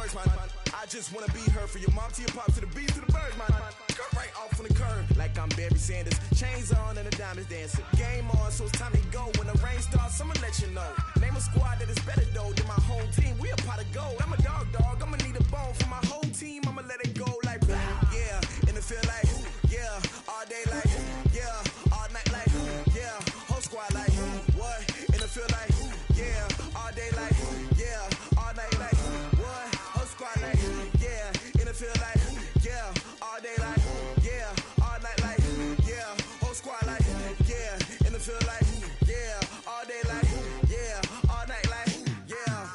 works, man. I just wanna be her, from your mom to your pop to the beat to the birds, man. Cut right off on the curb, like I'm Barry Sanders. Chains on and the diamonds dancing. Game on, so it's time to go. When the rain starts, I'ma let you know. Name a squad that is better though than my home team. We a pot of gold. I'm a dog, I'ma need a bone for my whole team. I'ma let it go like yeah, and it feel like yeah, all day like yeah, all night like yeah, whole squad like what? And it feel like yeah, all day like yeah, all night like what? Whole squad like yeah, and it feel like yeah, all day like yeah, all night like yeah, whole squad like yeah, and it feel like yeah, all day like yeah, all night like yeah.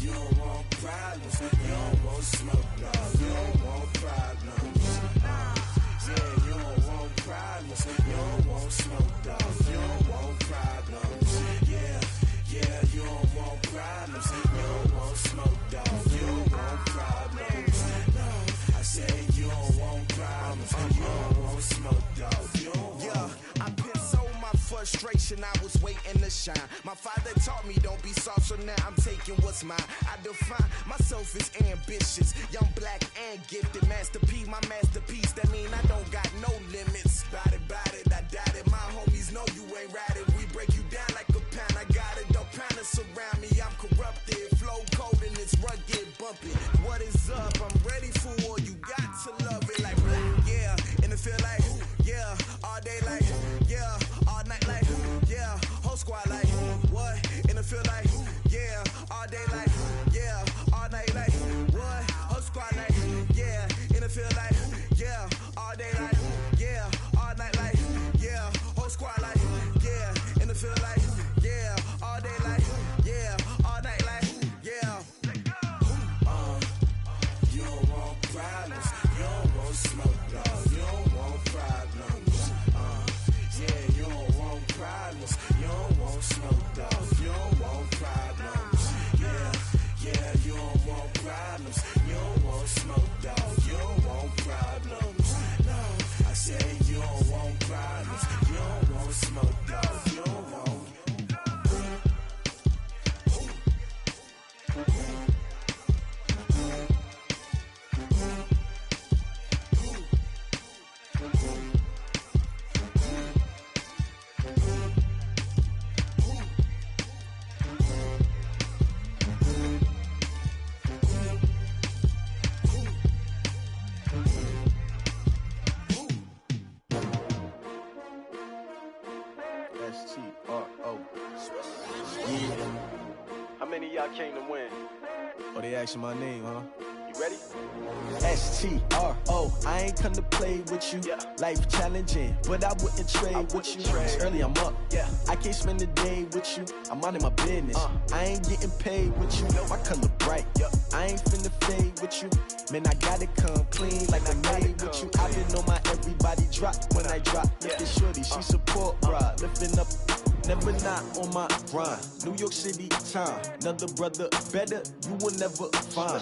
You don't want problems, you don't want smoke, no, you don't want problems. Yeah, you don't want problems, you don't want smoke, dog, you don't want problems. Yeah, yeah, you don't want problems, you don't want smoke, dog, you don't want problems. No, I said you don't want problems, you don't want smoke, dog, you don't want. Yeah, I've been so my frustration, I was waiting to shine. My father taught me don't be soft, so now I'm taking what's mine. I define myself as ambitious, young, black, and gifted. Masterpiece, my masterpiece, that mean I don't got no limits. Bout it, I doubt it. My homies know you ain't ratted. We break you down like a pound. I got it, don't pound us around me. I'm corrupted, flow cold and it's rugged, bumping. What is up? I'm ready for war. You got to love it like yeah, and it feel like yeah, all day like yeah, all night like yeah, whole squad like what? And it feel like yeah, all day like yeah, all night like what? Whole squad like yeah, and it feel like yeah, all day like yeah, all night like yeah, whole squad like yeah, and it feel like yeah, all day like yeah, all night like yeah. You don't want problems, you don't want smoke, dog, you don't want problems. Yeah, you don't want problems, you don't want smoke, dog, you don't want problems. Yeah, yeah, you don't want problems, you don't want smoke, dog, you don't want problems. No, I said you don't want problems, you don't want smoke, dog, you don't want. S-T-R-O. Yeah. How many of y'all came to win? Oh, they asking my name, huh? You ready? S-T-R-O. I ain't come to play with you. Yeah. Life challenging, but I wouldn't trade with you. It's early, I'm up. Yeah. I can't spend the day with you. I'm minding my business. I ain't getting paid with you. My color bright. Yeah. I ain't finna fade with you. Man, I gotta come clean like I made with you. I been on my everybody drop when I drop. Look at shorty, she support ride. Lifting up, never not on my grind. New York City time. Another brother better, you will never find.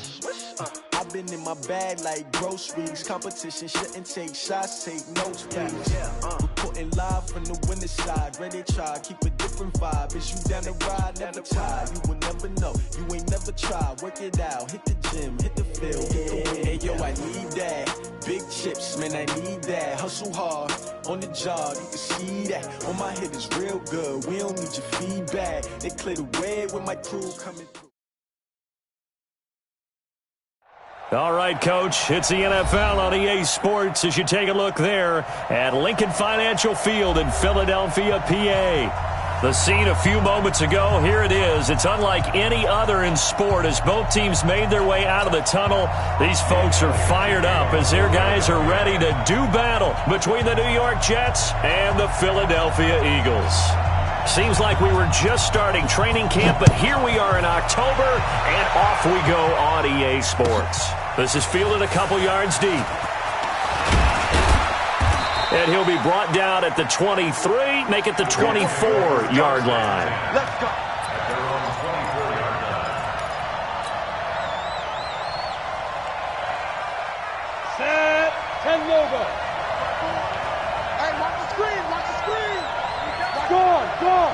I've been in my bag like groceries. Competition shouldn't take shots, take notes, please. Reporting live from the winning side. Ready to try, keep a different vibe. Is you down the ride, never tired. You will never know, you ain't never tried. Work it out, hit the gym, hit the field, hit the win. Hey yo, I need that. Big chips, man, I need that. Hustle hard, on the job, you can see that. On my head is real good, we don't need your feedback. They clear the way with my crew coming through. All right, Coach, it's the NFL on EA Sports as you take a look there at Lincoln Financial Field in Philadelphia, PA. The scene a few moments ago, here it is. It's unlike any other in sport as both teams made their way out of the tunnel. These folks are fired up as their guys are ready to do battle between the New York Jets and the Philadelphia Eagles. Seems like we were just starting training camp, but here we are in October, and off we go on EA Sports. This is fielded a couple yards deep. And he'll be brought down at the 23, make it the 24-yard line. Let's go. Set, 10 logo. Hey, watch the screen, watch the screen. Gone.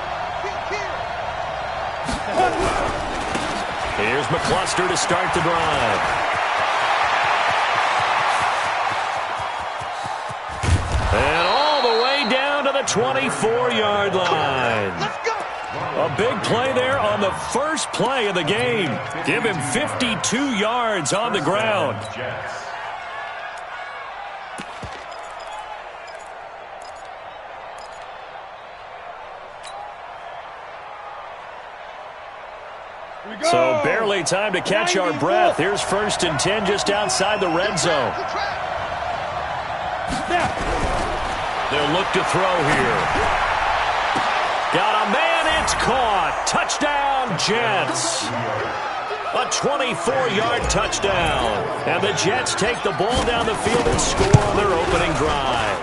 Here's McCluster to start the drive. And all the way down to the 24-yard line. Let's go. A big play there on the first play of the game. Give him 52 yards on the ground. So barely time to catch our breath. Here's 1st and 10 just outside the red zone. They'll look to throw here. Got a man, it's caught. Touchdown, Jets. A 24-yard touchdown. And the Jets take the ball down the field and score on their opening drive.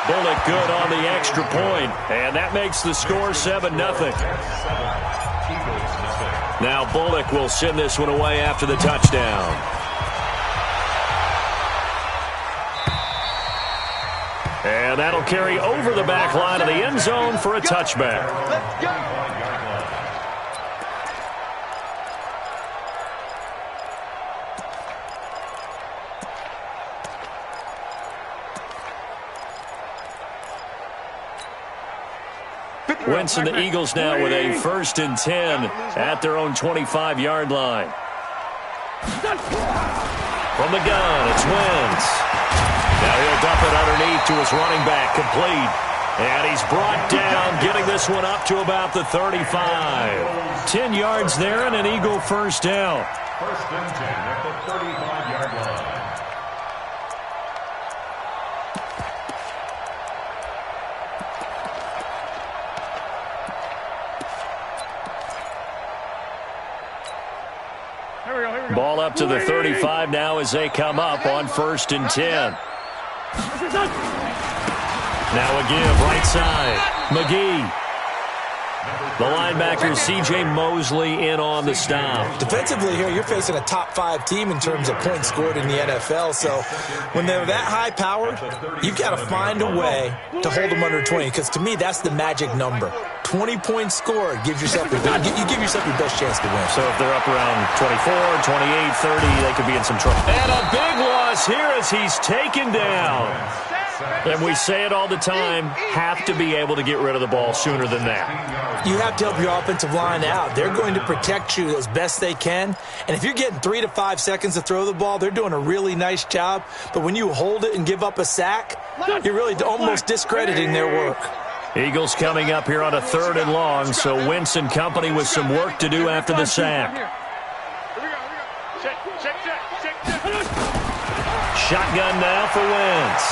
Bullock good on the extra point, and that makes the score 7-0. Now Bullock will send this one away after the touchdown. And that'll carry over the back line of the end zone for a touchback. Let's go. Wentz and the Eagles now with a 1st and 10 at their own 25-yard line. From the gun, it's Wentz. Now he'll dump it underneath to his running back, complete. And he's brought down, getting this one up to about the 35. 10 yards there and an Eagle first down. 1st and 10 at the 35-yard line. Ball up to the 35 now as they come up on 1st and 10. Now a give right side. McGee. The linebacker C.J. Mosley in on the stop. Defensively here, you're facing a top-5 team in terms of points scored in the NFL. So when they're that high-powered, you've got to find a way to hold them under 20. Because to me, that's the magic number. 20 points scored gives yourself you give yourself your best chance to win. So if they're up around 24, 28, 30, they could be in some trouble. And a big loss here as he's taken down. And we say it all the time, have to be able to get rid of the ball sooner than that. You have to help your offensive line out. They're going to protect you as best they can. And if you're getting 3 to 5 seconds to throw the ball, they're doing a really nice job. But when you hold it and give up a sack, you're really almost discrediting their work. Eagles coming up here on a 3rd and long, so Wentz and company with some work to do after the sack. Shotgun now for Wentz.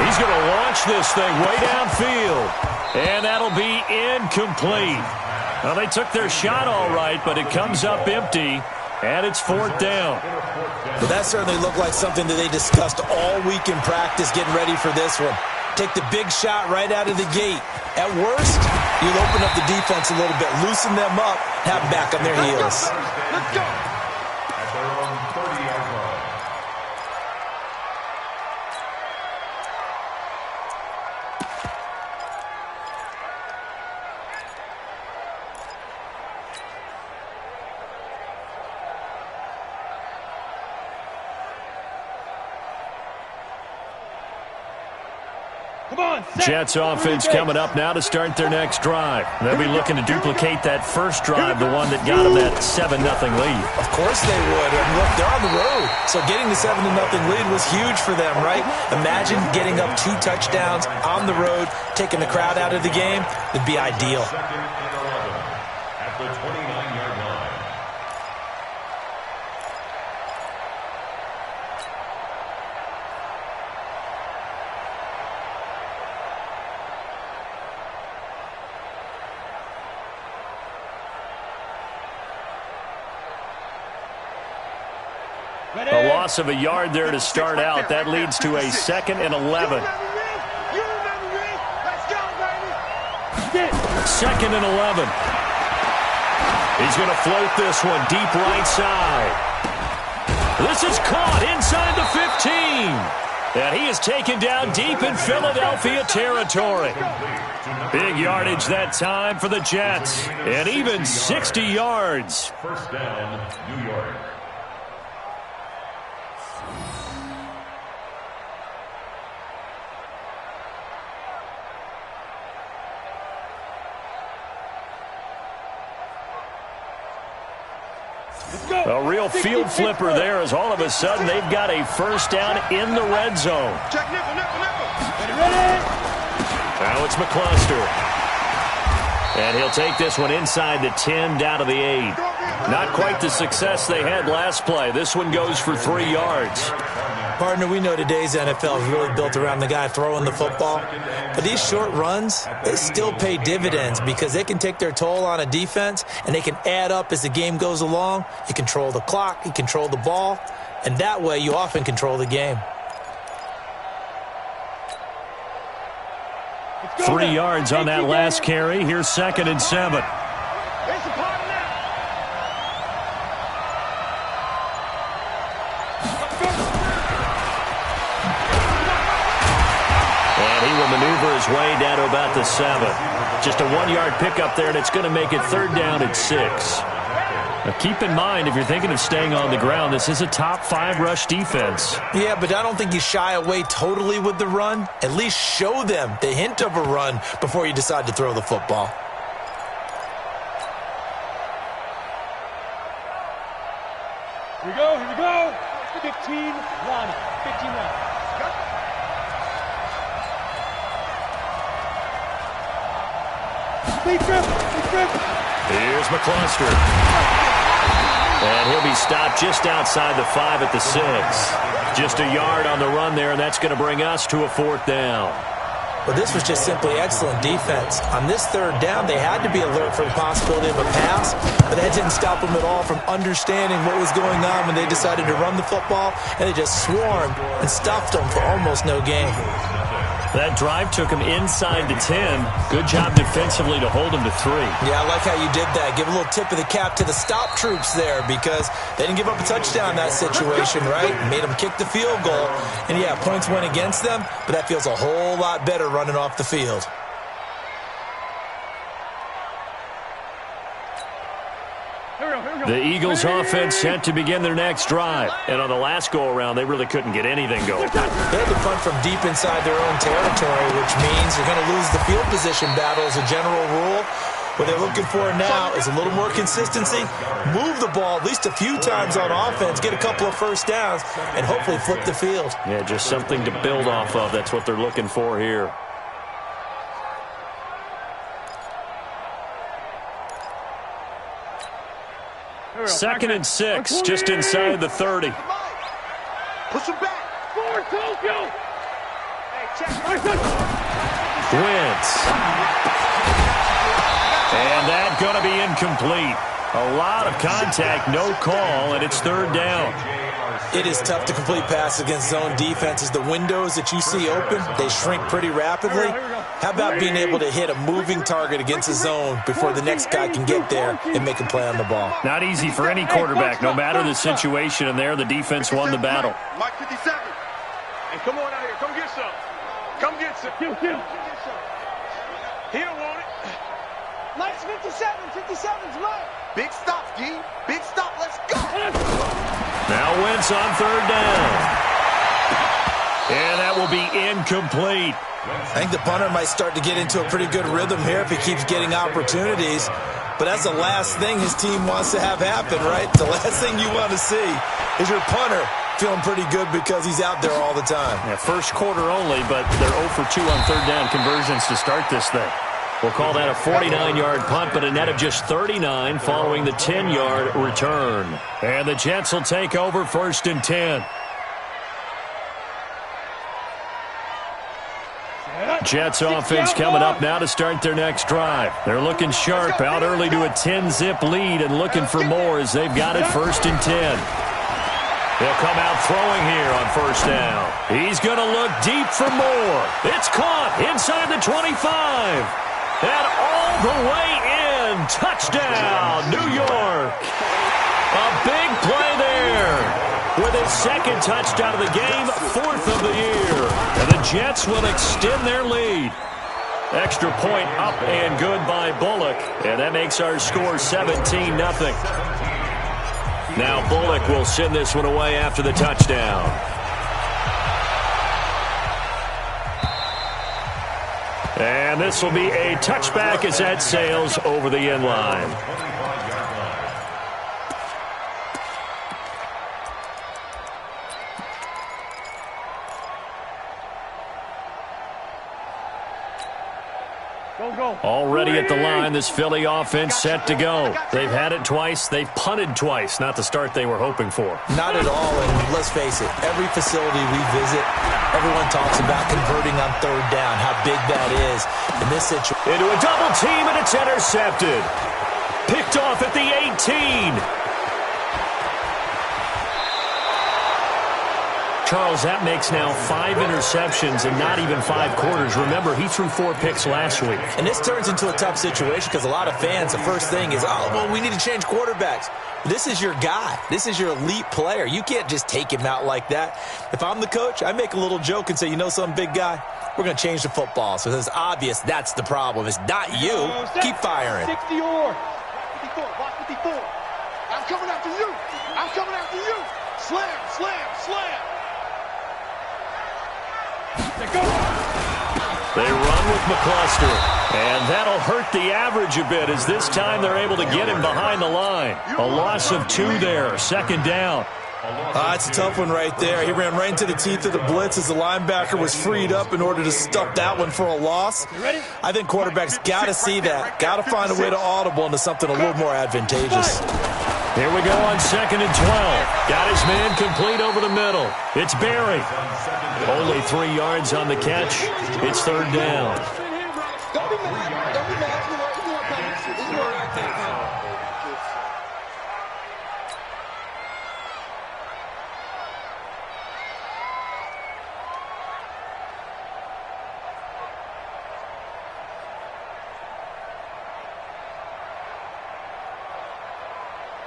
He's going to launch this thing way downfield. And that'll be incomplete. Well, they took their shot all right, but it comes up empty, and it's 4th down. Well, that certainly looked like something that they discussed all week in practice getting ready for this one. Take the big shot right out of the gate. At worst, you'll open up the defense a little bit, loosen them up, have them back on their heels. Let's go. At their own 30-yard line. Jets offense coming up now to start their next drive. They'll be looking to duplicate that first drive, the one that got them that 7-0 lead. Of course they would. And look, they're on the road. So getting the 7-0 lead was huge for them, right? Imagine getting up 2 touchdowns on the road, taking the crowd out of the game. It'd be ideal. 2nd and 11 at the 29-yard line. A loss of a yard there to start out. That leads to a 2nd and 11. 2nd and 11. He's going to float this one deep right side. This is caught inside the 15. And he is taken down deep in Philadelphia territory. Big yardage that time for the Jets. And even 60 yards. First down, New York. A real field flipper there as all of a sudden they've got a first down in the red zone. Check nickel. Ready? Now it's McCluster. And he'll take this one inside the 10 down to the 8. Not quite the success they had last play. This one goes for 3 yards. Partner, we know today's NFL is really built around the guy throwing the football. But these short runs, they still pay dividends because they can take their toll on a defense and they can add up as the game goes along. You control the clock, you control the ball, and that way you often control the game. 3 yards on that last carry. Here's 2nd and 7. It's a part now. And he will maneuver his way down to about the 7. Just a 1-yard pickup there, and it's going to make it 3rd down at 6. Now keep in mind, if you're thinking of staying on the ground, this is a top 5 rush defense. Yeah, but I don't think you shy away totally with the run. At least show them the hint of a run before you decide to throw the football. Here we go. 15 line. 15 line. Big trip. Here's McCluster. And he'll be stopped just outside the 5 at the 6. Just a yard on the run there, and that's going to bring us to a 4th down. Well, this was just simply excellent defense. On this 3rd down, they had to be alert for the possibility of a pass, but that didn't stop them at all from understanding what was going on when they decided to run the football, and they just swarmed and stuffed them for almost no gain. That drive took him inside the 10. Good job defensively to hold him to 3. Yeah, I like how you did that. Give a little tip of the cap to the stop troops there because they didn't give up a touchdown in that situation, right? Made them kick the field goal. And, yeah, points went against them, but that feels a whole lot better running off the field. The Eagles offense set to begin their next drive. And on the last go-around, they really couldn't get anything going. They had to punt from deep inside their own territory, which means they're going to lose the field position battle as a general rule. What they're looking for now is a little more consistency, move the ball at least a few times on offense, get a couple of first downs, and hopefully flip the field. Yeah, just something to build off of. That's what they're looking for here. Second and 6, just inside the 30. Push him back. Forward, Tokyo. Hey, check. Wentz. And that's going to be incomplete. A lot of contact, no call, and it's 3rd down. It is tough to complete pass against zone defenses. The windows that you see open, they shrink pretty rapidly. How about being able to hit a moving target against a zone before the next guy can get there and make a play on the ball? Not easy for any quarterback, no matter the situation, and there the defense won the battle. Mike 57. Hey, come on out here. Come get some. Come get some. Kill. He don't want it. Mike's 57. 57's Mike. Big stop, G. Big stop. Let's go. Now Wentz on 3rd down. And that will be incomplete. I think the punter might start to get into a pretty good rhythm here if he keeps getting opportunities. But that's the last thing his team wants to have happen, right? The last thing you want to see is your punter feeling pretty good because he's out there all the time. Yeah, first quarter only, but they're 0 for 2 on 3rd down conversions to start this thing. We'll call that a 49-yard punt, but a net of just 39 following the 10-yard return. And the Jets will take over 1st and 10. Jets offense coming up now to start their next drive. They're looking sharp, out early to a 10-zip lead and looking for more as they've got it 1st and 10. They'll come out throwing here on 1st down. He's going to look deep for more. It's caught inside the 25. And all the way in. Touchdown, New York. A big play there with with his second touchdown of the game, 4th of the year. And the Jets will extend their lead. Extra point up and good by Bullock. And that makes our score 17-0. Now Bullock will send this one away after the touchdown. And this will be a touchback as that sails over the end line. Already at the line, this Philly offense set to go. They've had it twice. They've punted twice. Not the start they were hoping for. Not at all, and let's face it, every facility we visit, everyone talks about converting on third down, how big that is. In this situation, into a double team, and it's intercepted. Picked off at the 18. Charles, that makes now 5 interceptions and not even 5 quarters. Remember, he threw 4 picks last week. And this turns into a tough situation because a lot of fans, the first thing is, oh, well, we need to change quarterbacks. This is your guy. This is your elite player. You can't just take him out like that. If I'm the coach, I make a little joke and say, you know something, big guy? We're going to change the football. So it's obvious that's the problem. It's not you. Keep firing. 60 or 54. Watch 54. I'm coming after you. I'm coming after you. Slam, slam, slam. They run with McCluster, and that'll hurt the average a bit as this time they're able to get him behind the line. A loss of 2 there, 2nd down. It's a tough one right there. He ran right into the teeth of the blitz as the linebacker was freed up in order to stuff that one for a loss. I think quarterbacks got to see that. Got to find a way to audible into something a little more advantageous. Here we go on 2nd and 12. Got his man complete over the middle. It's Barry. Only 3 yards on the catch. It's 3rd down. Don't be mad. Don't be mad. This is what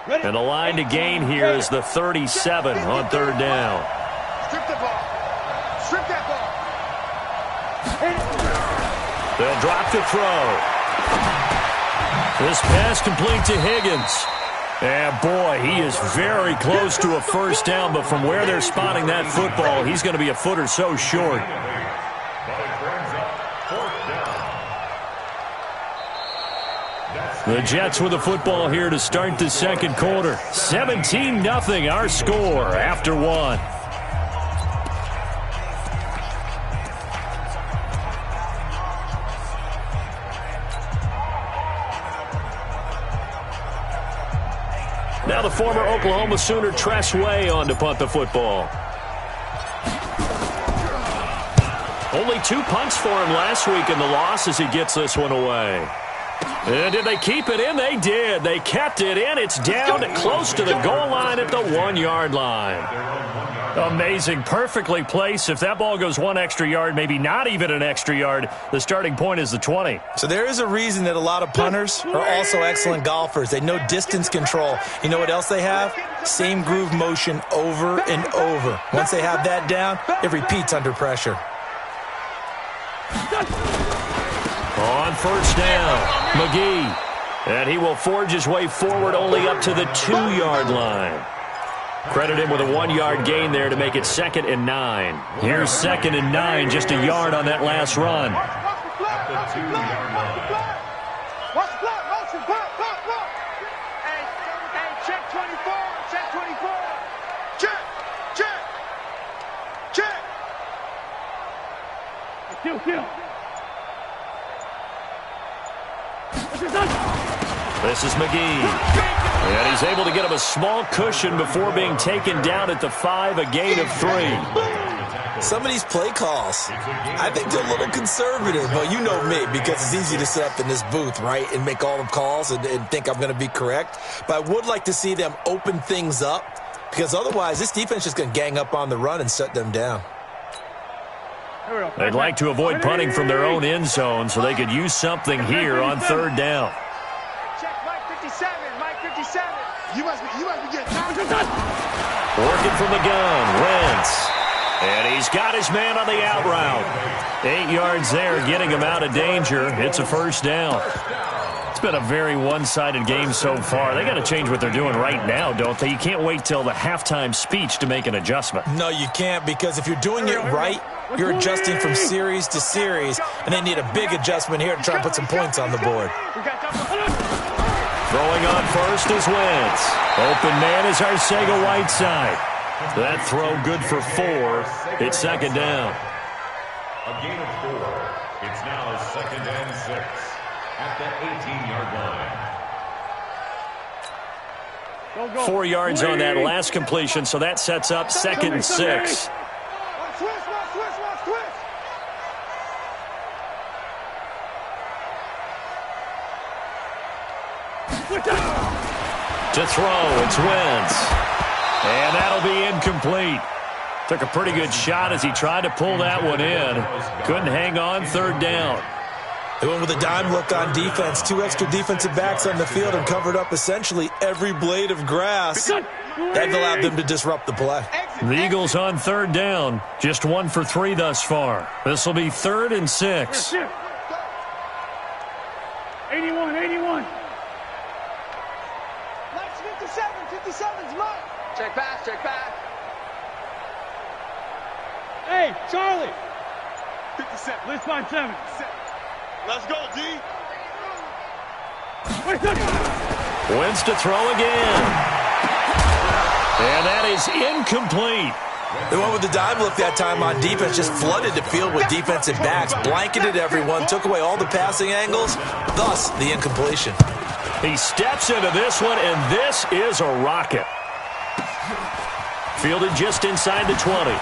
And the line to gain here is the 37 on 3rd down. Strip the ball. Strip that ball. They'll drop the throw. This pass complete to Higgins. And boy, he is very close to a first down, but from where they're spotting that football, he's going to be a foot or so short. The Jets with the football here to start the 2nd quarter. 17-0 our score after 1. Now the former Oklahoma Sooner Tress Way on to punt the football. Only 2 punts for him last week in the loss as he gets this one away. And did they keep it in? They did. They kept it in. It's down close to the goal line at the 1-yard line. Amazing. Perfectly placed. If that ball goes 1 extra yard, maybe not even an extra yard, the starting point is the 20. So there is a reason that a lot of punters are also excellent golfers. They know distance control. You know what else they have? Same groove motion over and over. Once they have that down, it repeats under pressure. On 1st down, McGee. And he will forge his way forward only up to the 2-yard line. Credit him with a 1-yard gain there to make it 2nd and 9. Here's 2nd and 9, just a yard on that last run. Watch the block. Motion. Block. Hey, check 24. Check 24. Check. Kill. This is McGee. And he's able to get him a small cushion before being taken down at the 5, a gain of 3. Some of these play calls, I think they're a little conservative. Well, you know me, because it's easy to sit up in this booth, right, and make all the calls and think I'm going to be correct. But I would like to see them open things up, because otherwise this defense is just going to gang up on the run and shut them down. They'd like to avoid punting from their own end zone so they could use something here on 3rd down. Check Mike 57. You must be getting tired. Working from the gun, Wentz. And he's got his man on the out route. 8 yards there, getting him out of danger. It's a first down. It's been a very one-sided game so far. They got to change what they're doing right now, don't they? You can't wait till the halftime speech to make an adjustment. No, you can't, because if you're doing it right, you're adjusting from series to series, and they need a big adjustment here to try and put some points on the board. Throwing on first is Wentz. Open man is Arcega-Whiteside. That throw good for 4. It's second down. A gain of 4. It's now 2nd and 6 at the 18-yard line. 4 yards on that last completion, so that sets up 2nd and 6. To throw, it's Wentz. And that'll be incomplete. Took a pretty good shot as he tried to pull that one in. Couldn't hang on, 3rd down. They went with a dime look on defense. 2 extra defensive backs on the field and covered up essentially every blade of grass. That allowed them to disrupt the play. The Eagles on 3rd down. Just 1 for 3 thus far. This will be 3rd and 6. 81. Next 57's mine. Check back. Hey, Charlie. 57. Let's find 7. Let's go, D. Wentz to throw again. And that is incomplete. They went with the dime look that time on defense, just flooded the field with defensive backs, blanketed everyone, took away all the passing angles, thus the incompletion. He steps into this one, and this is a rocket. Fielded just inside the 20.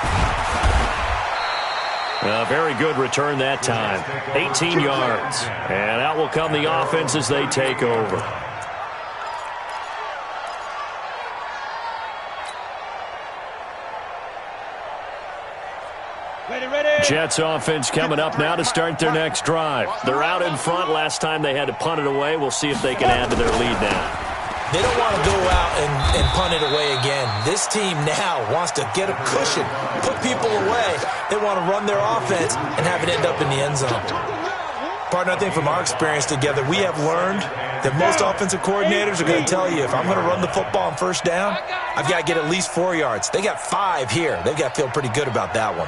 A very good return that time. 18 yards. And out will come the offense as they take over. Jets offense coming up now to start their next drive. They're out in front. Last time they had to punt it away. We'll see if they can add to their lead now. They don't want to go out and punt it away again. This team now wants to get a cushion, put people away. They want to run their offense and have it end up in the end zone. Partner, I think from our experience together, we have learned that most offensive coordinators are going to tell you, if I'm going to run the football on 1st down, I've got to get at least 4 yards. They got 5 here. They've got to feel pretty good about that one.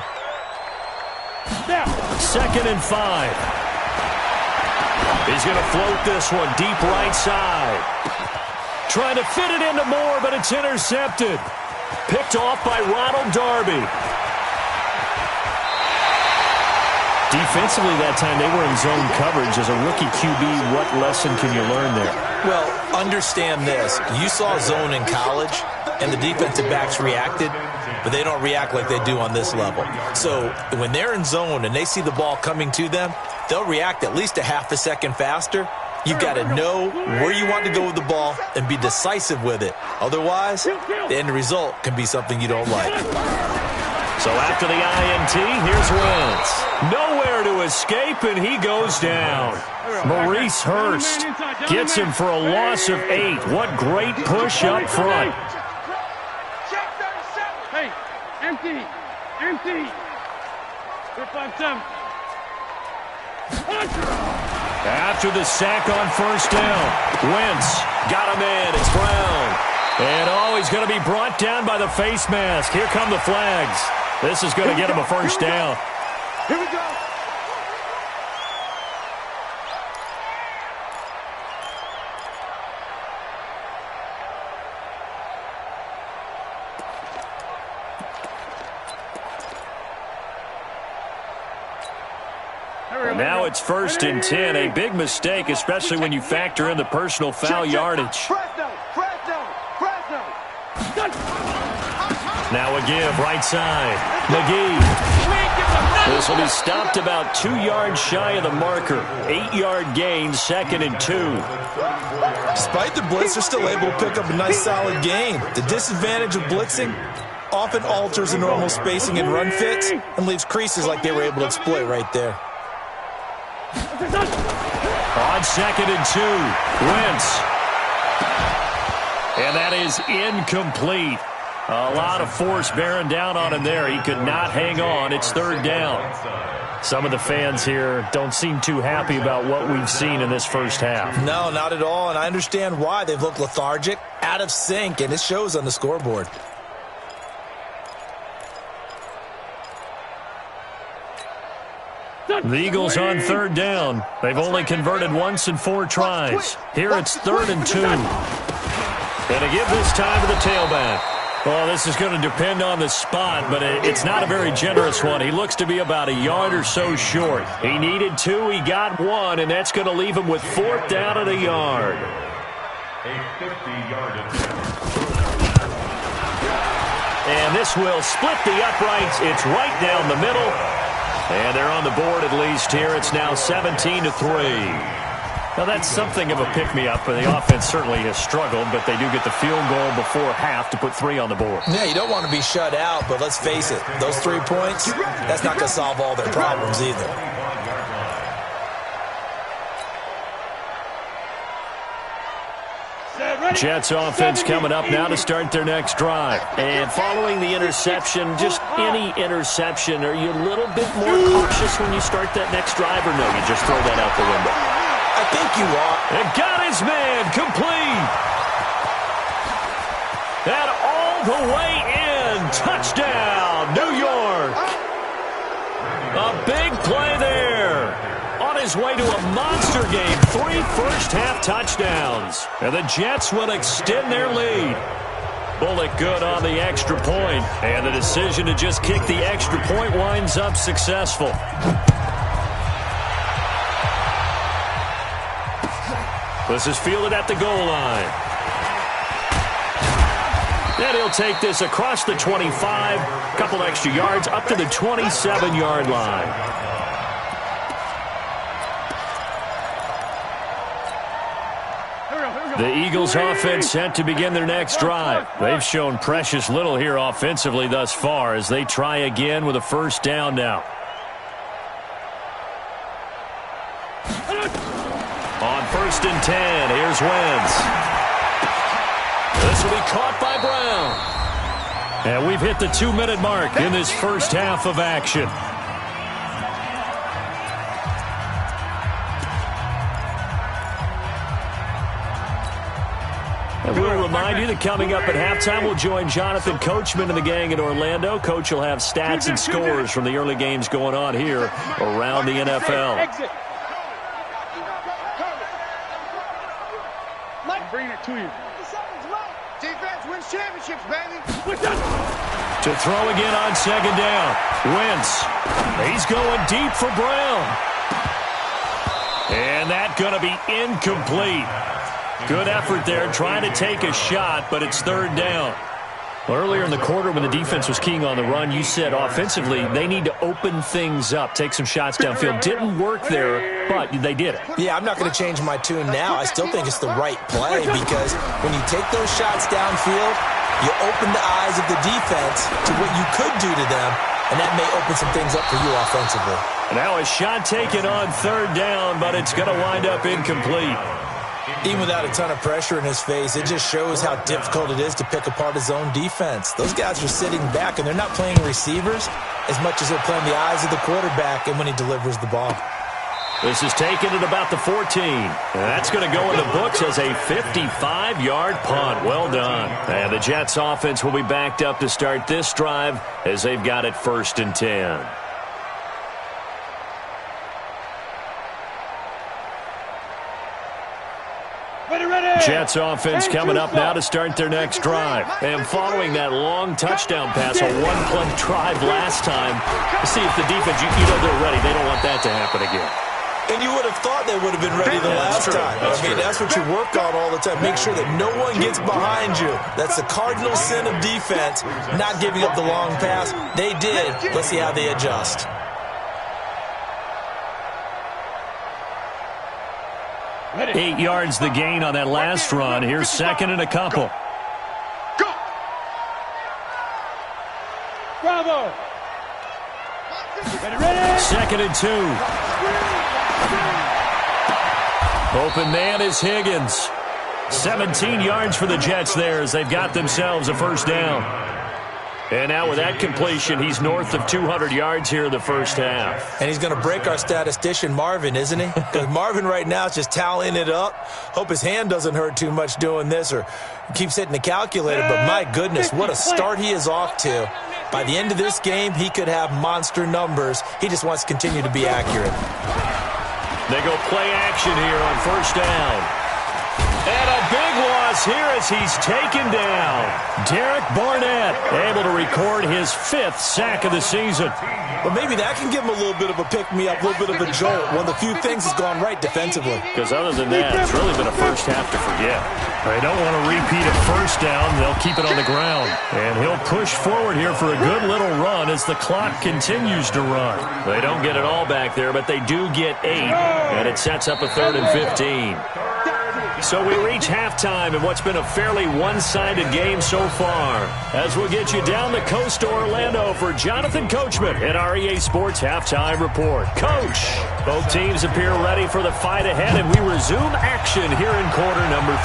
2nd and 5. He's going to float this one deep right side. Trying to fit it into Moore, but it's intercepted. Picked off by Ronald Darby. Defensively that time, they were in zone coverage. As a rookie QB, what lesson can you learn there? Well, understand this. You saw zone in college, and the defensive backs reacted, but they don't react like they do on this level. So when they're in zone and they see the ball coming to them, they'll react at least a half a second faster. You've got to know where you want to go with the ball and be decisive with it. Otherwise, the end result can be something you don't like. So after the INT, here's Wentz. Nowhere to escape, and he goes down. Maurice Hurst gets him for a loss of 8. What great push up front. Hey, empty. 357. After the sack on 1st down, Wentz got him in. It's Brown. And he's going to be brought down by the face mask. Here come the flags. This is going to get him a 1st down. Here we go. Now it's 1st and 10. A big mistake, especially when you factor in the personal foul yardage. Now a give, right side. McGee. This will be stopped about 2 yards shy of the marker. 8-yard gain, 2nd and 2. Despite the blitz, they're still able to pick up a nice solid gain. The disadvantage of blitzing often alters the normal spacing and run fits and leaves creases like they were able to exploit right there. On 2nd and 2, Wentz. And that is incomplete. A lot of force bearing down on him there. He could not hang on. It's third down. Some of the fans here don't seem too happy about what we've seen in this first half. No, not at all, and I understand why. They've looked lethargic, out of sync, and it shows on the scoreboard. The Eagles on third down. They've only converted once in 4 tries. Here it's 3rd and 2. And to give this time to the tailback. Well, this is going to depend on the spot, but it's not a very generous one. He looks to be about a yard or so short. He needed 2, he got 1, and that's going to leave him with 4th down and a yard. A 50-yard attempt. And this will split the uprights. It's right down the middle. And they're on the board at least here. It's now 17-3. Now, that's something of a pick-me-up, but the offense certainly has struggled, but they do get the field goal before half to put 3 on the board. Yeah, you don't want to be shut out, but let's face it, those 3 points, that's not going to solve all their problems either. Jets offense coming up now to start their next drive. And following the interception, just any interception, are you a little bit more cautious when you start that next drive, or no, you just throw that out the window? I think you are. And got his man complete. And all the way in. Touchdown, New York. A big play there. On his way to a monster game. 3 first-half touchdowns. And the Jets will extend their lead. Bullock good on the extra point. And the decision to just kick the extra point winds up successful. This is fielded at the goal line. And he'll take this across the 25. Couple extra yards up to the 27-yard line. The Eagles offense set to begin their next drive. They've shown precious little here offensively thus far as they try again with a first down now. On 1st and 10, here's Wentz. This will be caught by Brown. And we've hit the 2-minute mark in this first half of action. And we'll remind you that coming up at halftime, we'll join Jonathan Coachman and the gang in Orlando. Coach will have stats and scores from the early games going on here around the NFL. I'm bringing it to you. Defense wins championships, baby. To throw again on 2nd down. Wentz. He's going deep for Brown. And that's going to be incomplete. Good effort there, trying to take a shot, but it's 3rd down. Well, earlier in the quarter when the defense was keying on the run, you said offensively they need to open things up, take some shots downfield. Didn't work there, but they did it. Yeah, I'm not going to change my tune now. I still think it's the right play because when you take those shots downfield, you open the eyes of the defense to what you could do to them, and that may open some things up for you offensively. Now a shot taken on 3rd down, but it's going to wind up incomplete. Even without a ton of pressure in his face, it just shows how difficult it is to pick apart his own defense. Those guys are sitting back, and they're not playing receivers as much as they're playing the eyes of the quarterback and when he delivers the ball. This is taken at about the 14. And that's going to go in the books as a 55-yard punt. Well done. And the Jets offense will be backed up to start this drive as they've got it 1st and 10. Jets offense coming up now to start their next drive. And following that long touchdown pass, a 1-play drive last time, to see if the defense, you know they're ready. They don't want that to happen again. And you would have thought they would have been ready the last time. That's what you work on all the time. Make sure that no one gets behind you. That's the cardinal sin of defense, not giving up the long pass. They did. Let's see how they adjust. Ready. 8 yards the gain on that last run. Here's 2nd and a couple. Go. Bravo. Ready. 2nd and 2. Open man is Higgins. 17 yards for the Jets there as they've got themselves a first down. And now with that completion, he's north of 200 yards here in the first half. And he's going to break our statistician, Marvin, isn't he? Because Marvin right now is just tallying it up. Hope his hand doesn't hurt too much doing this or keeps hitting the calculator. But my goodness, what a start he is off to. By the end of this game, he could have monster numbers. He just wants to continue to be accurate. They go play action here on first down. And a big loss here as he's taken down. Derek Barnett able to record his 5th sack of the season. Well, maybe that can give him a little bit of a pick-me-up, a little bit of a jolt. One of the few things has gone right defensively. Because other than that, it's really been a first half to forget. They don't want to repeat a first down. They'll keep it on the ground. And he'll push forward here for a good little run as the clock continues to run. They don't get it all back there, but they do get 8. And it sets up a 3rd and 15. So we reach halftime in what's been a fairly one-sided game so far. As we'll get you down the coast to Orlando for Jonathan Coachman at our EA Sports Halftime Report. Coach, both teams appear ready for the fight ahead, and we resume action here in quarter number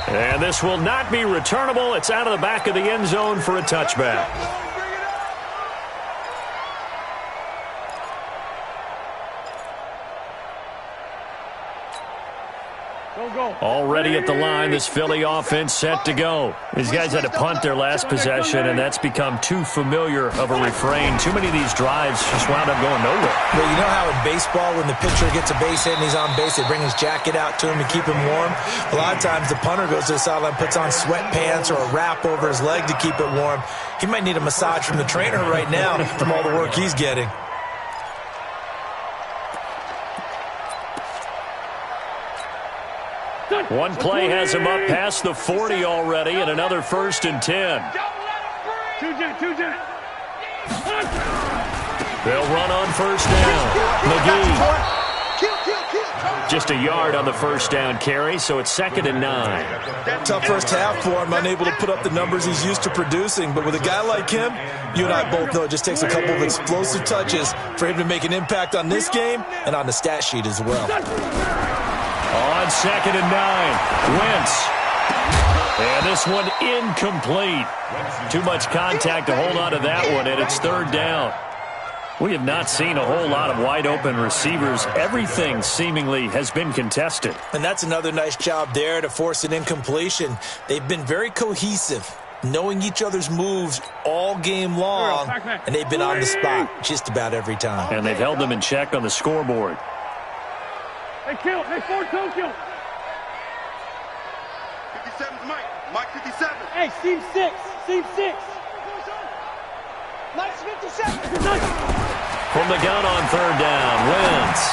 3. And this will not be returnable. It's out of the back of the end zone for a touchback. Already at the line, this Philly offense set to go. These guys had to punt their last possession, and that's become too familiar of a refrain. Too many of these drives just wound up going nowhere. Well, you know how in baseball, when the pitcher gets a base hit and he's on base, they bring his jacket out to him to keep him warm? A lot of times the punter goes to the sideline, puts on sweatpants or a wrap over his leg to keep it warm. He might need a massage from the trainer right now from all the work he's getting. One play has him up past the 40 already, and another 1st and 10. They'll run on first down. McGee. Just a yard on the first down carry, so it's 2nd and 9. Tough first half for him, unable to put up the numbers he's used to producing. But with a guy like him, you and I both know it just takes a couple of explosive touches for him to make an impact on this game and on the stat sheet as well. On 2nd and 9, Wentz. And this one incomplete. Too much contact to hold on to that one, and it's 3rd down. We have not seen a whole lot of wide-open receivers. Everything seemingly has been contested. And that's another nice job there to force an incompletion. They've been very cohesive, knowing each other's moves all game long, and they've been on the spot just about every time. And they've held them in check on the scoreboard. Hey, kill. Hey, 4-2, kill. 57's Mike. Mike 57. Hey, seam 6. Seam 6. Mike's 57. From the gun on 3rd down, Wentz.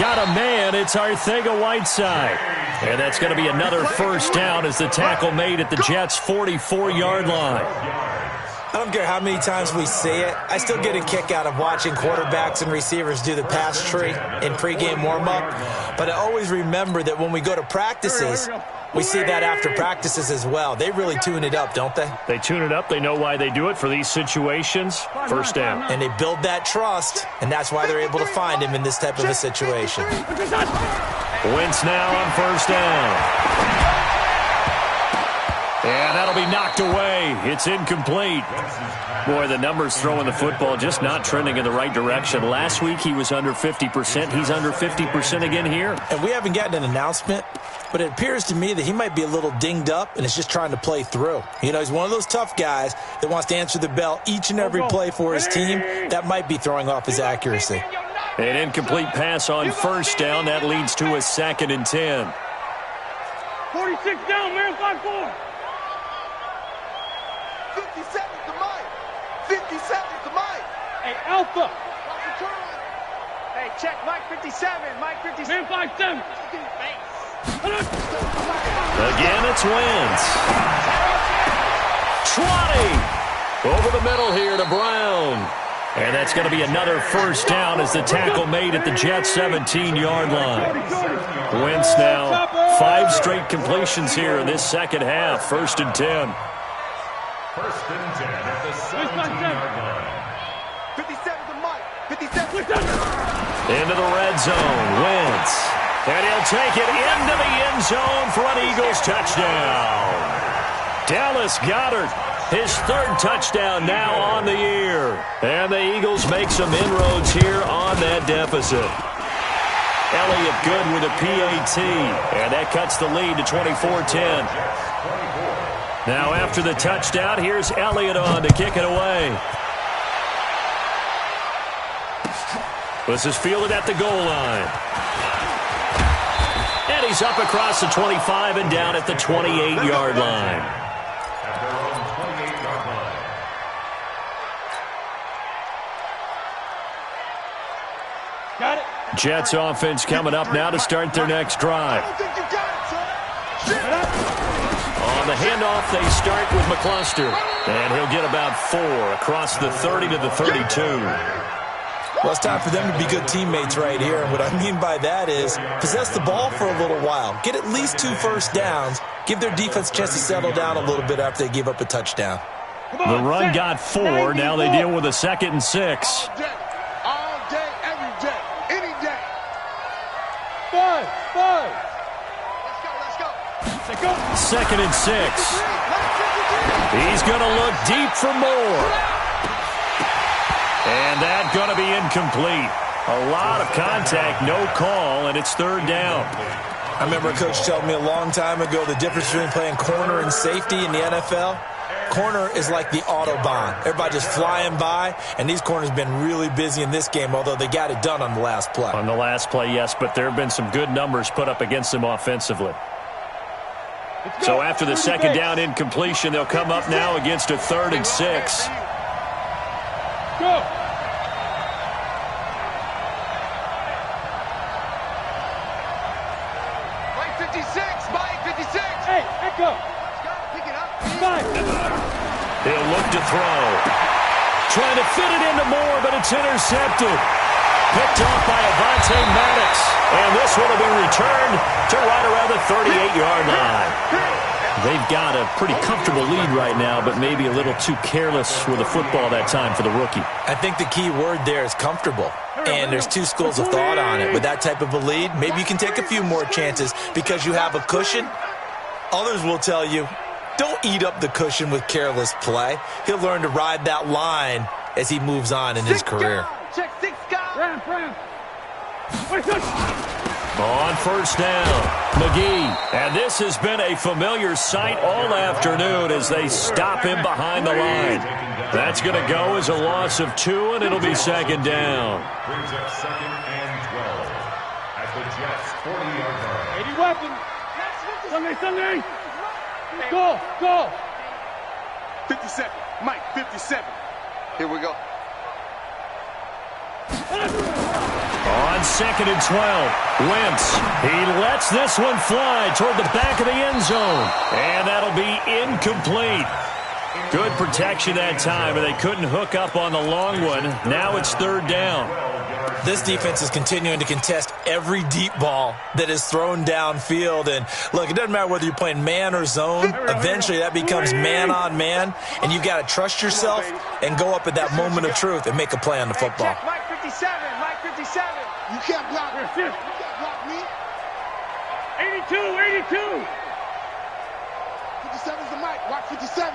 Got a man. It's Arcega-Whiteside. And that's going to be another first down as the tackle made at the Jets' 44-yard line. I don't care how many times we see it. I still get a kick out of watching quarterbacks and receivers do the pass tree in pregame warm-up. But I always remember that when we go to practices, we see that after practices as well. They really tune it up, don't they? They tune it up. They know why they do it for these situations. First down. And they build that trust, and that's why they're able to find him in this type of a situation. Wentz now on first down. And that'll be knocked away. It's incomplete. Boy, the numbers throwing the football just not trending in the right direction. Last week he was under 50%. He's under 50% again here. And we haven't gotten an announcement, but it appears to me that he might be a little dinged up and is just trying to play through. You know, he's one of those tough guys that wants to answer the bell each and every play for his team. That might be throwing off his accuracy. An incomplete pass on first down. That leads to a 2nd and 10. 46 down, man, 5-4. 57 to Mike. 57 to Mike. Hey, Alpha. Hey, check Mike 57. Mike 57. Man, 5-7. Again, it's Wentz. Trotty over the middle here to Brown. And that's going to be another first down as the tackle made at the Jets' 17-yard line. Wentz now 5 straight completions here in this second half. 1st and 10. 1st and 10 at the 17-yard line. 57 to Mike. 57. Into the red zone. Wentz. And he'll take it into the end zone for an Eagles touchdown. Dallas Goedert, his third touchdown now on the year. And the Eagles make some inroads here on that deficit. Elliott good with a PAT. And that cuts the lead to 24-10. Now after the touchdown, here's Elliott on to kick it away. This is fielded at the goal line. And he's up across the 25 and down at the 28-yard line. At their own 28-yard line. Got it. Jets offense coming up now to start their next drive. I don't think you got it, son. On the handoff, they start with McCluster. And he'll get about 4 across the 30 to the 32. Well, it's time for them to be good teammates right here. And what I mean by that is possess the ball for a little while. Get at least 2 first downs. Give their defense a chance to settle down a little bit after they give up a touchdown. The run got 4. Now they deal with a 2nd and 6. All day, every day, any day. 5. Let's go. 2nd and 6. He's going to look deep for more. And that's going to be incomplete. A lot of contact, no call, and it's 3rd down. I remember a coach telling me a long time ago the difference between playing corner and safety in the NFL. Corner is like the Autobahn. Everybody just flying by, and these corners have been really busy in this game, although they got it done on the last play. On the last play, yes, but there have been some good numbers put up against them offensively. So after the 2nd down incompletion, they'll come up now against a 3rd and 6. Go. Mike 56, Mike 56. Hey, echo. Pick it up. 5. He'll look to throw. Trying to fit it into Moore, but it's intercepted. Picked off by Avonte Maddox. And this one will be returned to right around the 38-yard line. They've got a pretty comfortable lead right now, but maybe a little too careless with the football that time for the rookie. I think the key word there is comfortable. And there's 2 schools of thought on it. With that type of a lead, maybe you can take a few more chances because you have a cushion. Others will tell you, don't eat up the cushion with careless play. He'll learn to ride that line as he moves on in his career. Check 6 guys. Ram. On 1st down, McGee. And this has been a familiar sight all afternoon as they stop him behind the line. That's going to go as a loss of 2, and it'll be 2nd down. Brings up 2nd and 12 at the Jets' 40-yard line. 80 weapon. Sunday. Go. 57, Mike 57. Here we go. On 2nd and 12, Wentz. He lets this one fly toward the back of the end zone. And that'll be incomplete. Good protection that time, and they couldn't hook up on the long one. Now it's 3rd down. This defense is continuing to contest every deep ball that is thrown downfield. And, look, it doesn't matter whether you're playing man or zone. Eventually that becomes man on man, and you've got to trust yourself and go up at that moment of truth and make a play on the football. Mike 57, Mike 57. You can't block me. You can't block me. 82. 57 is the Mike. Watch 57.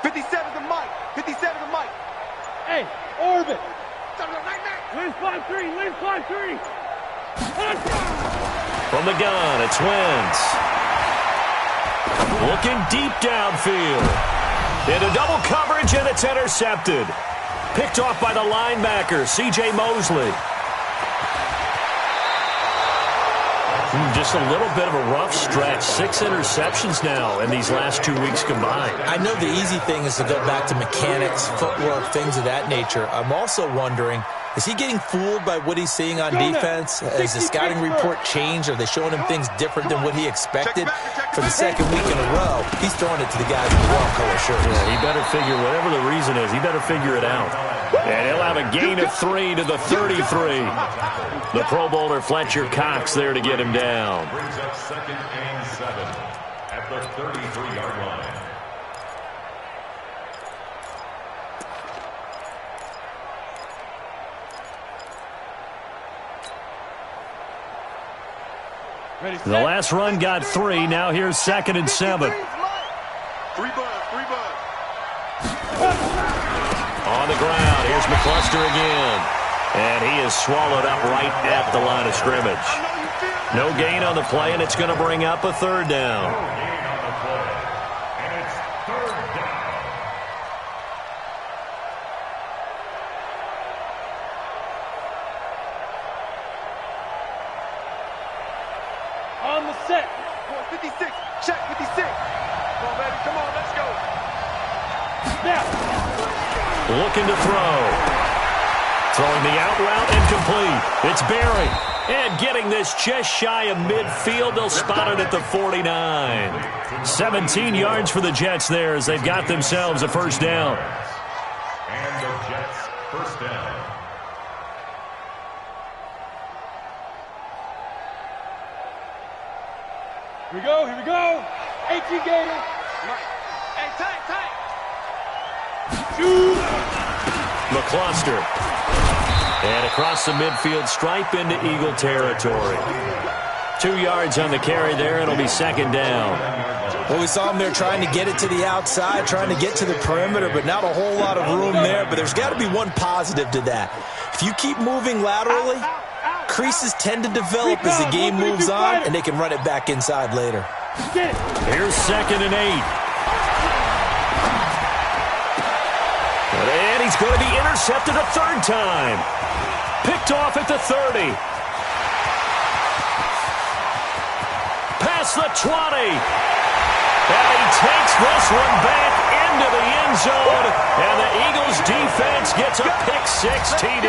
57 the Mike. 57 the Mike. Hey, orbit. Lynn 5-3. From the gun, it's Wentz. Looking deep downfield. Into double coverage, and it's intercepted. Picked off by the linebacker, C.J. Mosley. Just a little bit of a rough stretch. 6 interceptions now in these last 2 weeks combined. I know the easy thing is to go back to mechanics, footwork, things of that nature. I'm also wondering, is he getting fooled by what he's seeing on defense? Has the scouting report changed? Are they showing him things different than what he expected? For the 2nd week in a row, he's throwing it to the guys in the wrong color shirts. Yeah, he better figure, whatever the reason is, he better figure it out. And he'll have a gain of 3 to the 33. The Pro Bowler Fletcher Cox there to get him down. Brings up 2nd and 7 at the 33-yard line. The last run got 3. Now here's 2nd and 7. 3 buds, 3 buds. On the ground, here's McCluster again. And he is swallowed up right at the line of scrimmage. No gain on the play, and it's going to bring up a 3rd down. On the set. 56. Check 56. Come on, baby. Come on, let's go. Now. Looking to throw. Throwing the out route incomplete. It's Barry. And getting this just shy of midfield. They'll spot it at the 49. 17 yards for the Jets there as they've got themselves a 1st down. And the Jets, 1st down. Here we go, here we go. 18 Gators. Hey, tank. Shoot. McCluster. And across the midfield stripe into Eagle territory. 2 yards on the carry there. It'll be 2nd down. Well, we saw him there trying to get it to the outside, trying to get to the perimeter, but not a whole lot of room there. But there's got to be one positive to that. If you keep moving laterally, creases tend to develop as the game moves on, and they can run it back inside later. Here's 2nd and 8. And he's going to be intercepted a 3rd time. Picked off at the 30. Past the 20. And he takes this one back into the end zone. And the Eagles defense gets a pick-6 TD.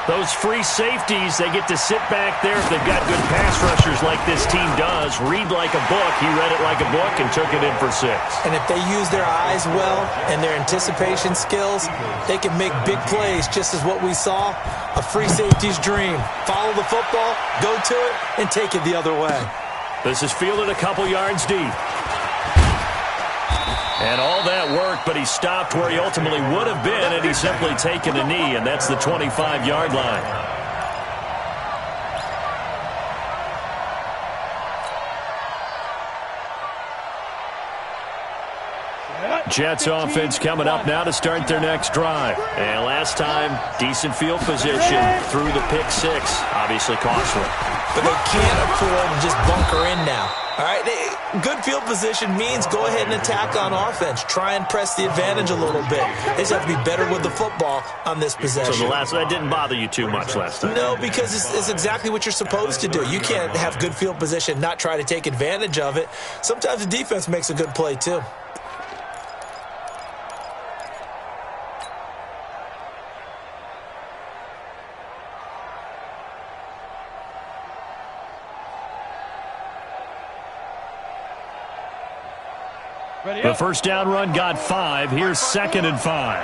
Those free safeties, they get to sit back there if they've got good pass rushers like this team does. Read like a book. He read it like a book and took it in for 6. And if they use their eyes well and their anticipation skills, they can make big plays, just as what we saw. A free safety's dream. Follow the football, go to it, and take it the other way. This is fielded a couple yards deep. And all that worked, but he stopped where he ultimately would have been, and he's simply taken a knee, and that's the 25-yard line. Jets offense coming up now to start their next drive. And last time, decent field position through the pick-6. Obviously costly. But they can't afford to just bunker in now. All right, good field position means go ahead and attack on offense. Try and press the advantage a little bit. They just have to be better with the football on this possession. So that didn't bother you too much last time? No, because it's exactly what you're supposed to do. You can't have good field position and not try to take advantage of it. Sometimes the defense makes a good play, too. The 1st down run got 5. Here's 2nd and 5.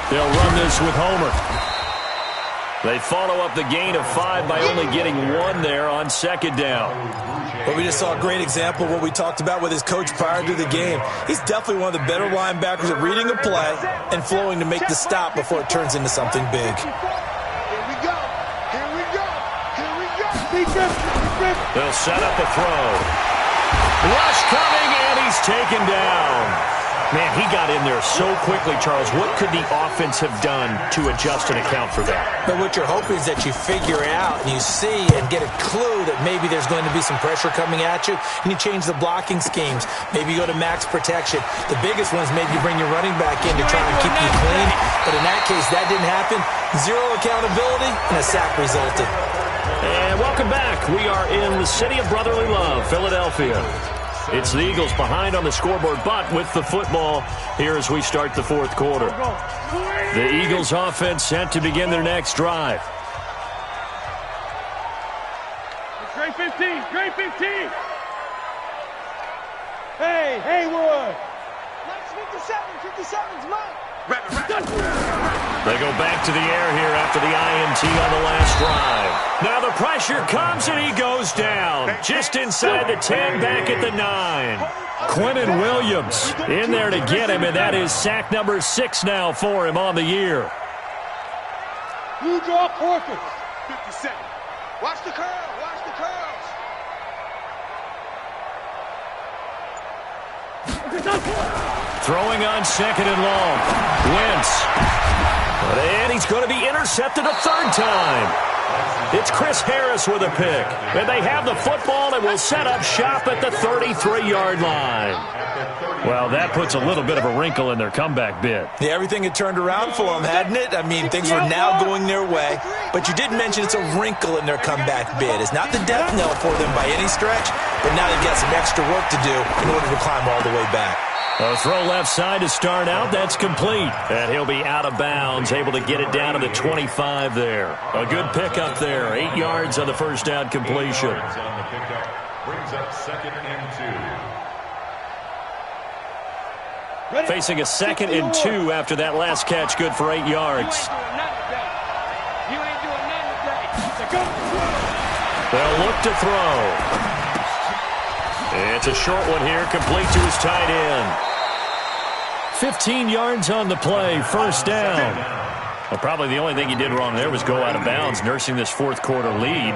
They'll run this with Homer. They follow up the gain of 5 by only getting 1 there on 2nd down. Well, we just saw a great example of what we talked about with his coach prior to the game. He's definitely one of the better linebackers at reading a play and flowing to make the stop before it turns into something big. They'll set up a throw. Rush coming, and he's taken down. Man, he got in there so quickly, Charles. What could the offense have done to adjust and account for that? But what you're hoping is that you figure out and you see and get a clue that maybe there's going to be some pressure coming at you, and you change the blocking schemes. Maybe you go to max protection. The biggest one is maybe you bring your running back in to try and keep you clean. But in that case, that didn't happen. 0 accountability, and a sack resulted. And welcome back. We are in the city of brotherly love, Philadelphia. It's the Eagles behind on the scoreboard, but with the football here as we start the 4th quarter. The Eagles offense set to begin their next drive. Great 15, great 15. Hey, Haywood. 57's mine. They go back to the air here after the INT on the last drive. Now the pressure comes and he goes down. Just inside the 10, back at the 9. Quentin Williams in there to get him, and that is sack number 6 now for him on the year. You draw portraits. 50 seconds. Watch the curl. Watch the curls. Throwing on second and long. Wentz. And he's going to be intercepted a third time. It's Chris Harris with a pick. And they have the football and will set up shop at the 33-yard line. Well, that puts a little bit of a wrinkle in their comeback bid. Yeah, everything had turned around for them, hadn't it? I mean, things were now going their way. But you did mention it's a wrinkle in their comeback bid. It's not the death knell for them by any stretch, but now they've got some extra work to do in order to climb all the way back. A throw left side to start out. That's complete. And he'll be out of bounds, able to get it down to the 25 there. A good pickup there. 8 yards on the first down completion. On the pickup brings up 2nd and 2. Facing a 2nd and 2 after that last catch. Good for 8 yards. They'll look to throw. It's a short one here, complete to his tight end. 15 yards on the play, first down. Well, probably the only thing he did wrong there was go out of bounds, nursing this fourth quarter lead.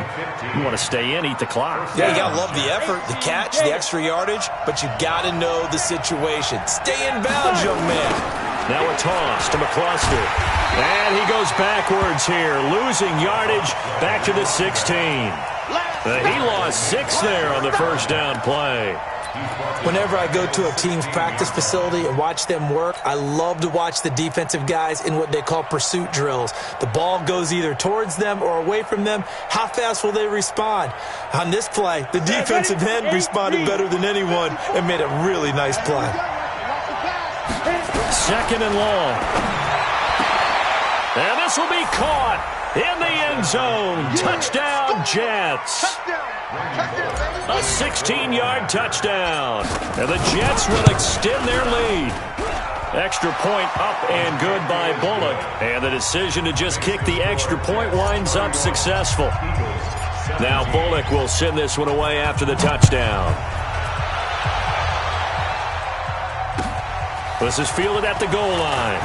You want to stay in, eat the clock. Yeah, you got to love the effort, the catch, the extra yardage, but you got to know the situation. Stay in bounds, young man. Now a toss to McCluster. And he goes backwards here, losing yardage back to the 16. He lost 6 there on the first down play. Whenever I go to a team's practice facility and watch them work, I love to watch the defensive guys in what they call pursuit drills. The ball goes either towards them or away from them. How fast will they respond? On this play, the defensive end responded better than anyone and made a really nice play. 2nd and long. And this will be caught in the end zone. Touchdown, Jets. A 16-yard touchdown. And the Jets will extend their lead. Extra point up and good by Bullock. And the decision to just kick the extra point winds up successful. Now Bullock will send this one away after the touchdown. This is fielded at the goal line.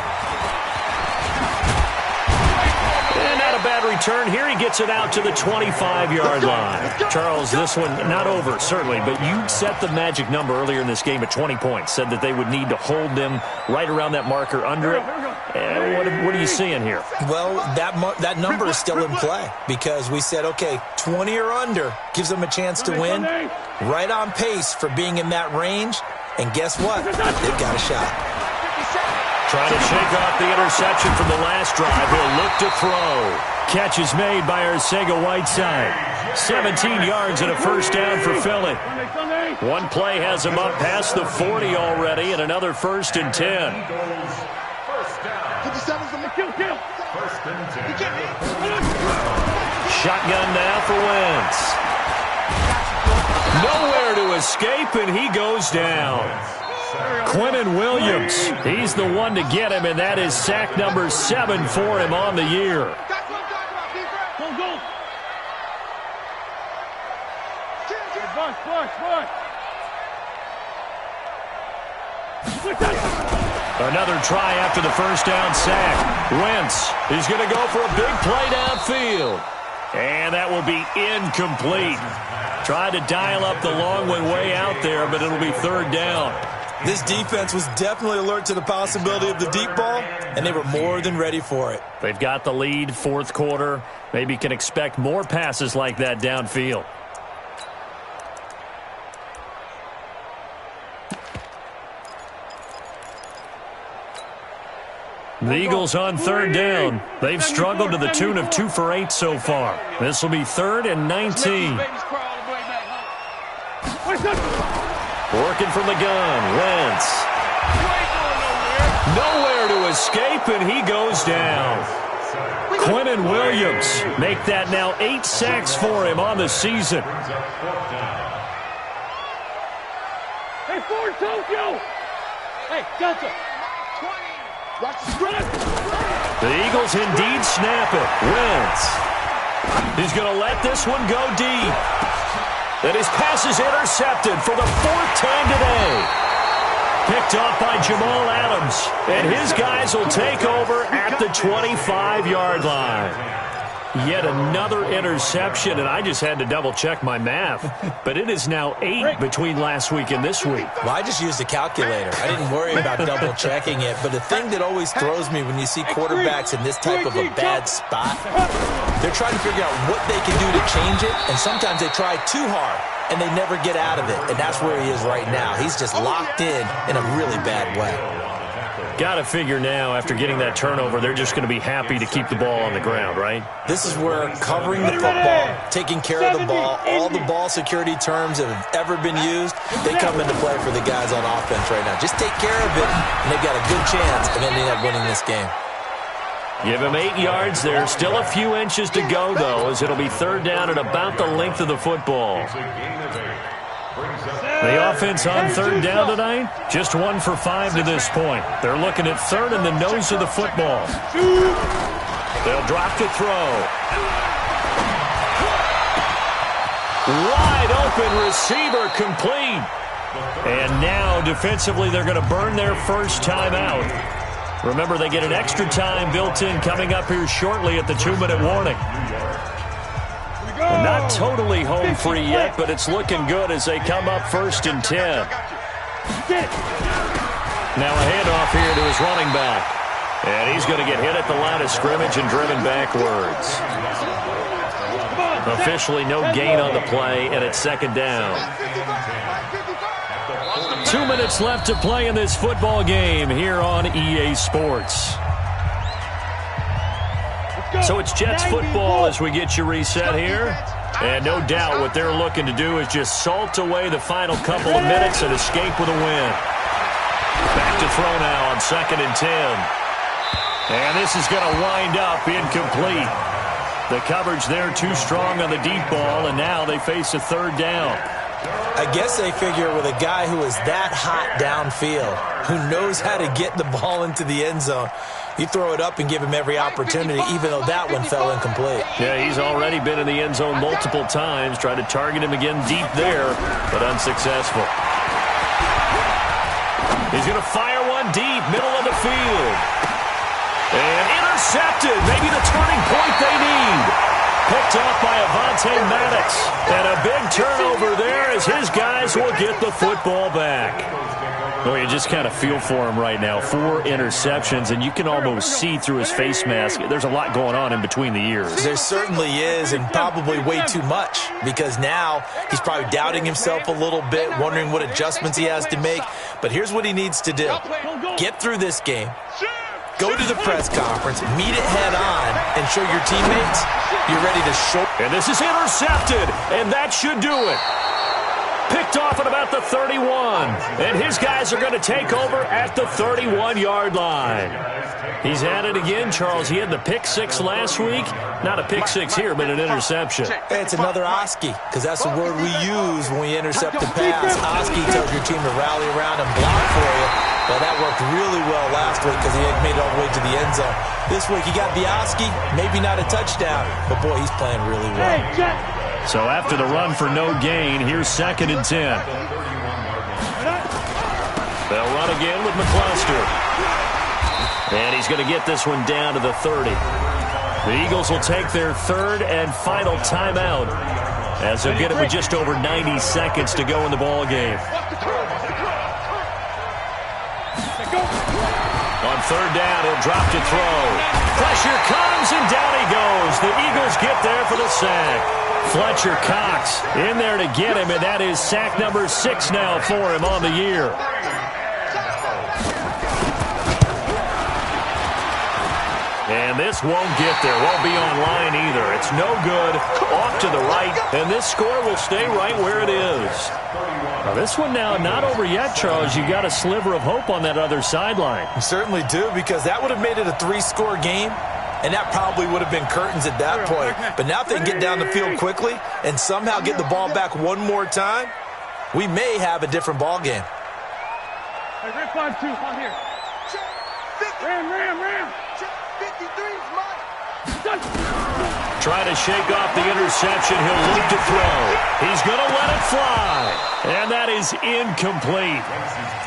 And not a bad return here. He gets it out to the 25-yard line. Charles, this one not over, certainly, but you set the magic number earlier in this game at 20 points. Said that they would need to hold them right around that marker under it. What are you seeing here? Well, that number is still in play because we said, okay, 20 or under gives them a chance to win. Right on pace for being in that range. And guess what? They've got a shot. Trying to shake off the interception from the last drive. He'll look to throw. Catch is made by Arcega-Whiteside. 17 yards and a first down for Philly. One play has him up past the 40 already, and another 1st and 10. Shotgun now for Wentz. Nowhere to escape, and he goes down. Quentin Williams, he's the one to get him, and that is sack number 7 for him on the year. Another try after the first down sack. Wentz is going to go for a big play downfield. And that will be incomplete. Tried to dial up the long one way out there, but it'll be 3rd down. This defense was definitely alert to the possibility of the deep ball, and they were more than ready for it. They've got the lead, 4th quarter. Maybe can expect more passes like that downfield. The Eagles on 3rd down. They've struggled to the tune of 2 for 8 so far. This will be 3rd and 19. Working from the gun, Wentz. Nowhere to escape, and he goes down. Quentin Williams make that now 8 sacks for him on the season. Hey, Ford, Tokyo! Hey, Delta! The Eagles indeed snap it. Wentz. He's going to let this one go deep. And his pass is intercepted for the 4th time today. picked off by Jamal Adams. And his guys will take over at the 25-yard line. Yet another interception, and I just had to double-check my math. But it is now 8 between last week and this week. Well, I just used a calculator. I didn't worry about double-checking it. But the thing that always throws me when you see quarterbacks in this type of a bad spot, they're trying to figure out what they can do to change it, and sometimes they try too hard, and they never get out of it. And that's where he is right now. He's just locked in a really bad way. Got to figure now, after getting that turnover, they're just going to be happy to keep the ball on the ground, right? This is where covering the football, taking care of the ball, all the ball security terms that have ever been used, they come into play for the guys on offense right now. Just take care of it, and they've got a good chance of ending up winning this game. Give him 8 yards there. Still a few inches to go, though, as it'll be third down at about the length of the football. The offense on third down tonight, just 1 for 5 to this point. They're looking at third in the nose of the football. They'll drop to throw. Wide open receiver complete. And now defensively they're going to burn their first timeout. Remember, they get an extra time built in coming up here shortly at the 2-minute warning. Not totally home free yet, but it's looking good as they come up 1st and 10. Now a handoff here to his running back. And he's going to get hit at the line of scrimmage and driven backwards. Officially no gain on the play, and it's 2nd down. 2 minutes left to play in this football game here on EA Sports. So it's Jets football as we get you reset here. And no doubt what they're looking to do is just salt away the final couple of minutes and escape with a win. Back to throw now on 2nd and 10. And this is going to wind up incomplete. The coverage there too strong on the deep ball, and now they face a 3rd down. I guess they figure with a guy who is that hot downfield, who knows how to get the ball into the end zone, you throw it up and give him every opportunity, even though that one fell incomplete. Yeah, he's already been in the end zone multiple times, tried to target him again deep there, but unsuccessful. He's going to fire one deep, middle of the field. And intercepted, maybe the turning point they need. Picked off by Avonte Maddox. And a big turnover there as his guys will get the football back. Well, you just kind of feel for him right now. 4 interceptions, and you can almost see through his face mask. There's a lot going on in between the ears. There certainly is, and probably way too much, because now he's probably doubting himself a little bit, wondering what adjustments he has to make. But here's what he needs to do. Get through this game. Go to the press conference, meet it head on, and show your teammates you're ready to show. And this is intercepted, and that should do it. Picked off at about the 31. And his guys are going to take over at the 31-yard line. He's at it again, Charles. He had the pick 6 last week. Not a pick 6 here, but an interception. Hey, it's another Oski, because that's the word we use when we intercept the pass. Oski tells your team to rally around and block for you. Well, that worked really well last week because he had made it all the way to the end zone. This week he got the Oski, maybe not a touchdown, but boy, he's playing really well. So after the run for no gain, here's 2nd and 10. They'll run again with McCluster. And he's going to get this one down to the 30. The Eagles will take their 3rd and final timeout as they'll get it with just over 90 seconds to go in the ball game. On 3rd down, he'll drop to throw. Pressure comes, and down he goes. The Eagles get there for the sack. Fletcher Cox in there to get him, and that is sack number 6 now for him on the year. And this won't get there, won't be online either. It's no good, off to the right, and this score will stay right where it is. Now this one now not over yet, Charles. You got a sliver of hope on that other sideline. You certainly do, because that would have made it a 3-score game, and that probably would have been curtains at that point. But now if they can get down the field quickly and somehow get the ball back one more time, we may have a different ball game. Hey, Ram 5-2, on here. Ram. try to shake off the interception. He'll look to throw. He's going to let it fly. And that is incomplete.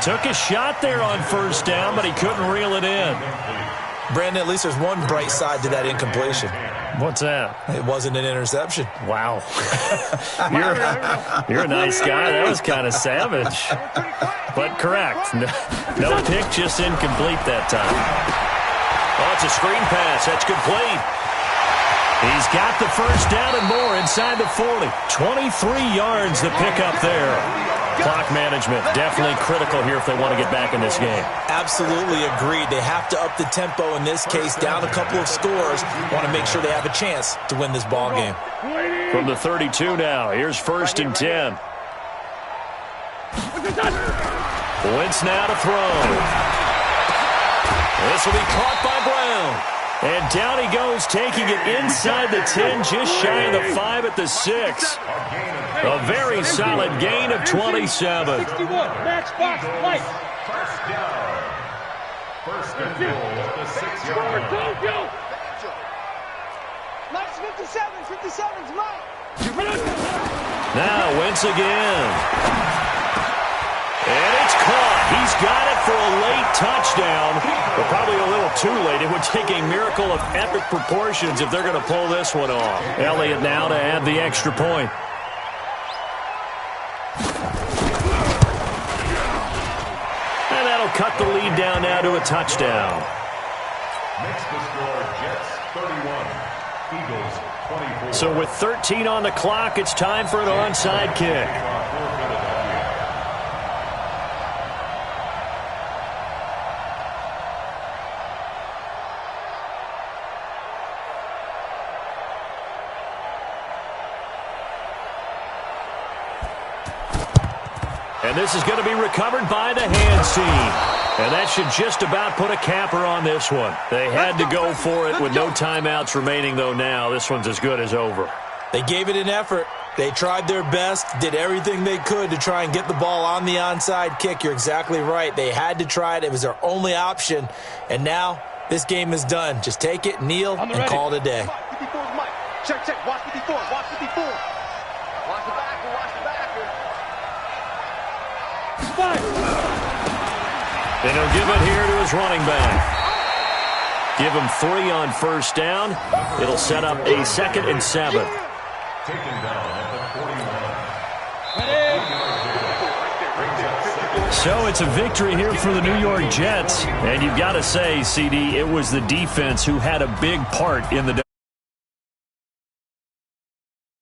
Took a shot there on first down, but he couldn't reel it in. Brandon, at least there's one bright side to that incompletion. What's that? It wasn't an interception. Wow. You're a nice guy. That was kind of savage. But correct. No pick, just incomplete that time. Oh, it's a screen pass. That's complete. He's got the first down and more inside the 40. 23 yards the pick up there. Clock management definitely critical here if they want to get back in this game. Absolutely agreed. They have to up the tempo in this case, down a couple of scores. Want to make sure they have a chance to win this ball game. From the 32 now, here's 1st and 10. Wentz now to throw. This will be caught by Brown. And down he goes, taking it inside the 10, just shy of the 5 at the 6. A very solid gain of 27. 61, match box, light. First down. First and goal at the 6-yard line. Go. Mike's 57's Mike. Now Wentz again. And it's caught. He's got it for a late touchdown, but probably a little too late. It would take a miracle of epic proportions if they're going to pull this one off. Elliott now to add the extra point. And that'll cut the lead down now to a touchdown. Makes the score Jets 31, Eagles 24. So with 13 on the clock, it's time for an onside kick. And this is going to be recovered by the hands team. And that should just about put a capper on this one. They had to go for it with no timeouts remaining, though, now. This one's as good as over. They gave it an effort. They tried their best, did everything they could to try and get the ball on the onside kick. You're exactly right. They had to try it. It was their only option. And now this game is done. Just take it, kneel, and call it a day. 54's Mike. Check. Watch 54. Watch 54. Watch the backer. Watch the backer. And he'll give it here to his running back. Give him 3 on first down. It'll set up a 2nd and 7. Taken down at the 41. So it's a victory here for the New York Jets. And you've got to say, CD, it was the defense who had a big part in the